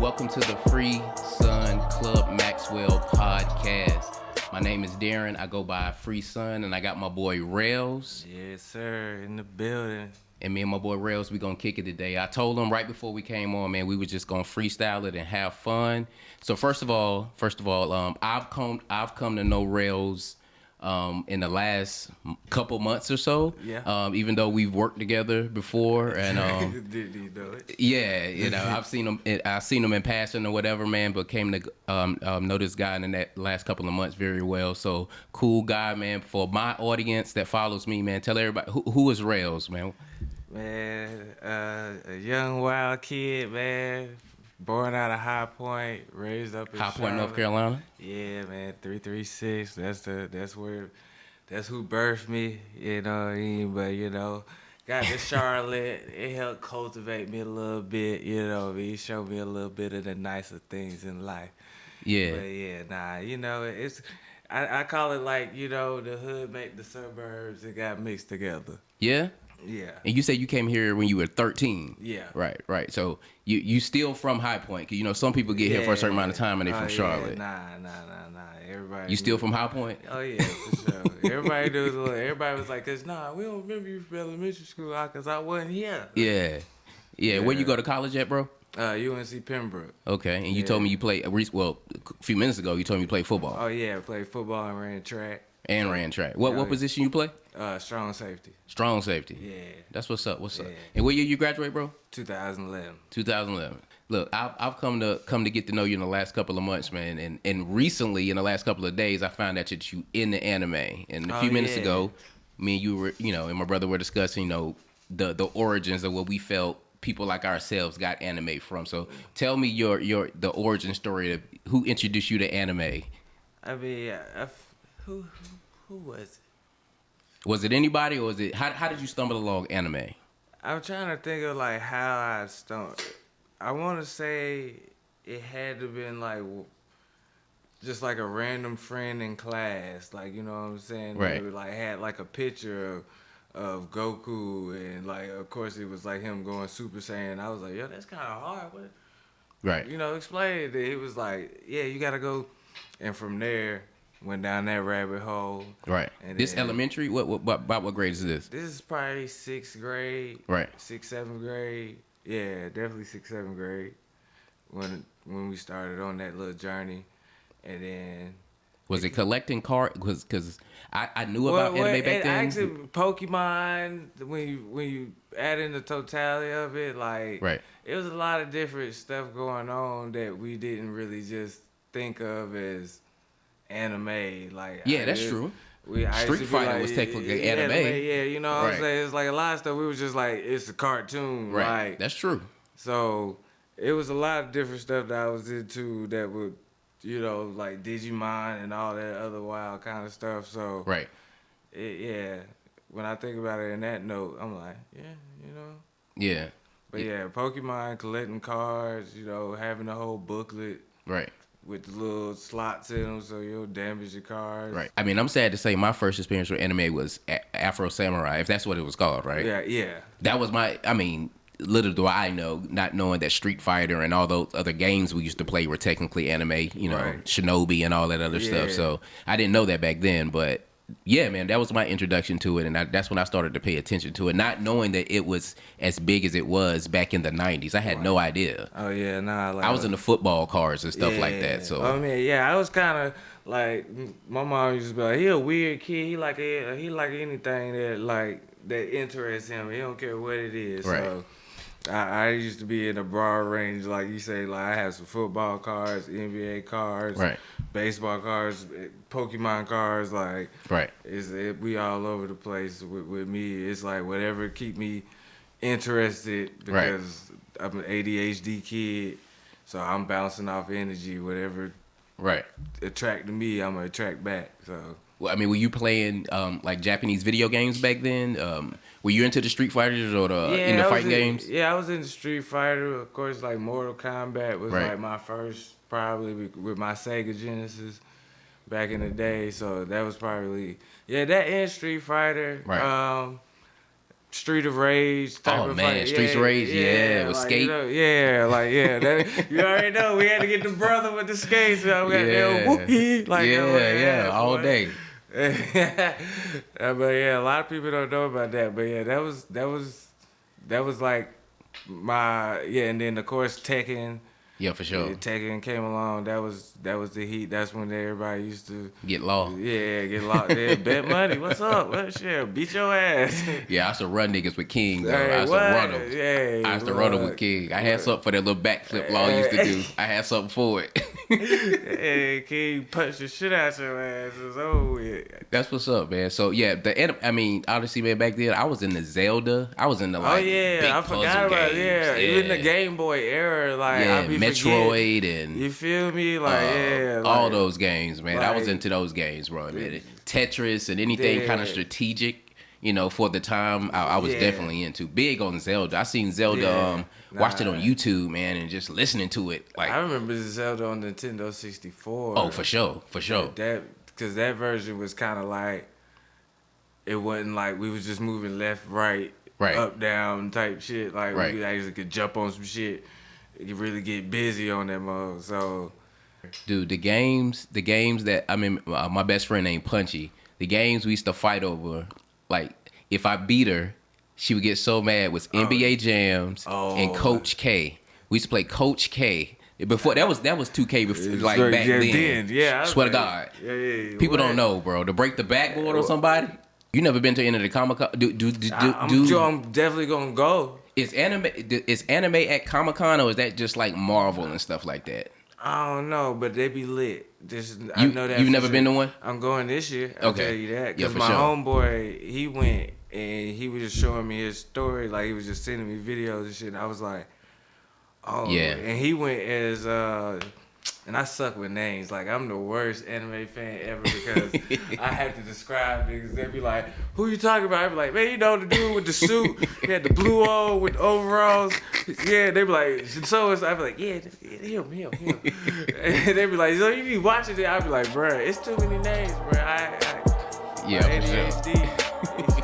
Welcome to the Free Sun Club Maxwell Podcast. My name is Darren. I go by Free Sun, and I got my boy Rellz. Yes, sir, in the building. And me and my boy Rellz, we gonna kick it today. I told him right before we came on, man, we were just gonna freestyle it and have fun. So first of all, I've come to know Rellz in the last couple months or so. Yeah. Even though we've worked together before, and Did he know it? yeah, you know, I've seen him in passing or whatever, man. But came to know this guy in that last couple of months very well. So cool guy, man. For my audience that follows me, man, tell everybody who is Rellz, man. Man, a young wild kid, man. Born out of High Point, raised up in High Point, Charlotte. North Carolina. Yeah, man, 336. That's who birthed me. You know what I mean? But got to Charlotte. It helped cultivate me a little bit. You know, he showed me a little bit of the nicer things in life. Yeah. But it's. I call it like the hood make the suburbs. It got mixed together. Yeah. Yeah. And you said you came here when you were 13. Yeah. Right. So you still from High Point? 'Cause some people get here for a certain amount of time and they from Charlotte. Nah. Everybody. You still from High Point? Oh yeah, for sure. Everybody knows. Everybody was like, "Cause we don't remember you from elementary school, cause I wasn't here." Yeah. Where you go to college at, bro? UNC Pembroke. Okay. And you told me you played. Well, a few minutes ago, you told me you played football. Oh yeah, I played football and ran track. What position you play? Strong safety. Strong safety. Yeah. That's what's up. What's up? Yeah. And what year you graduate, bro? 2011. 2011. Look, I've come to get to know you in the last couple of months, man, and recently in the last couple of days, I found out that you in the anime. And a few minutes ago, me and you were, and my brother were discussing, the origins of what we felt people like ourselves got anime from. So tell me the origin story of who introduced you to anime. I mean, who was it? Was it anybody, or was it how did you stumble along anime? I'm trying to think of like how I stumbled. I want to say it had to been like just like a random friend in class, like you know what I'm saying? Right. They like had like a picture of Goku, and like of course it was like him going Super Saiyan. I was like, yo, that's kind of hard. What? Right. Explain it. He was like, yeah, you gotta go, and from there went down that rabbit hole. Right. And this elementary. What grade is this? This is probably 6th grade. Right. 6th, 7th grade. Yeah, definitely 6th, 7th grade when we started on that little journey, and then was it collecting cards? Because I knew about anime back then. Actually, Pokemon. When you add in the totality of it, like right. It was a lot of different stuff going on that we didn't really just think of as anime. Like that's true. Street Fighter was technically anime. Yeah, you know what I'm saying? It's like a lot of stuff we was just like, it's a cartoon. Right. Like, that's true. So it was a lot of different stuff that I was into that would, like Digimon and all that other wild kind of stuff. So right. When I think about it in that note, I'm like, Yeah. But Pokemon, collecting cards, having the whole booklet. Right. With the little slots in them so you'll damage your cards. Right. I mean, I'm sad to say my first experience with anime was Afro Samurai, if that's what it was called, right? Yeah. That was little do I know, not knowing that Street Fighter and all those other games we used to play were technically anime, right. Shinobi and all that other stuff. So I didn't know that back then, but yeah, man, that was my introduction to it, and that's when I started to pay attention to it, not knowing that it was as big as it was back in the 90s. I had no idea. Oh, yeah, nah. I was into football cards and stuff like that. So I mean, I was kind of like, my mom used to be like, he a weird kid. He like anything that interests him. He don't care what it is. Right. So I used to be in a broad range, like you say, like I had some football cards, NBA cards, right. baseball cards, Pokemon cards, like right. We all over the place with me. It's like whatever keep me interested because I'm an ADHD kid, so I'm bouncing off energy. Whatever attracted me, I'm gonna attract back. So. Well, I mean, were you playing like Japanese video games back then? Were you into the Street Fighters or in the fighting games? Yeah, I was into Street Fighter. Of course, like Mortal Kombat was like my first, probably with my Sega Genesis back in the day. So that was probably that and Street Fighter. Right. Street of Rage type of fight. Streets of Rage, with like, skate. You know, that, you already know we had to get the brother with the skates. We got whoopee, like all day. But yeah, a lot of people don't know about that. But yeah, that was like my and then of course Tekken. Yeah, for sure. Yeah, Tekken came along. That was the heat. That's when everybody used to get lost. Yeah, get lost. Yeah, bet money. What's up? What shit? Beat your ass. Yeah, I used to run niggas with King. Though. Hey, I used to run them. Yeah, I used to run them with King. I had something for that little backflip Law used to do. I had something for it. Hey, King punched the shit out your ass. It's over with. That's what's up, man. So yeah, honestly, man, back then I was in the Zelda. I was in the big I forgot about games. Yeah, even the Game Boy era, like I be Metroid and you feel me, like all those games, man. Like, I was into those games, bro. Man. Tetris and anything kind of strategic, for the time. I was definitely into big on Zelda. I seen Zelda, watched it on YouTube, man, and just listening to it. Like I remember Zelda on Nintendo 64. Oh, for sure. Because that version was kind of like it wasn't like we was just moving left, right, up, down type shit. Like we actually could jump on some shit. You really get busy on that mode. So, dude, the games that my best friend named Punchy. The games we used to fight over, like if I beat her, she would get so mad. Was NBA Jams and Coach K. We used to play Coach K. Before that was 2K before, like back then. Yeah, swear to God. Yeah, people don't know, bro. To break the backboard on somebody. You never been to any of the Comic-Con? I'm definitely gonna go. Is anime at Comic-Con, or is that just like Marvel and stuff like that? I don't know, but they be lit. I know that. You've never been to one? I'm going this year. I'll tell you that. Because my sure. homeboy, he went and he was just showing me his story. Like he was just sending me videos and shit. And I was like, oh yeah. And he went as and I suck with names. Like, I'm the worst anime fan ever because I have to describe niggas. They be like, who you talking about? I be like, man, you know the dude with the suit? He had the blue on with overalls. Yeah, they be like, so I be like, yeah, him. And they be like, so you be watching it? I be like, bruh, it's too many names, bruh. Yeah, ADHD.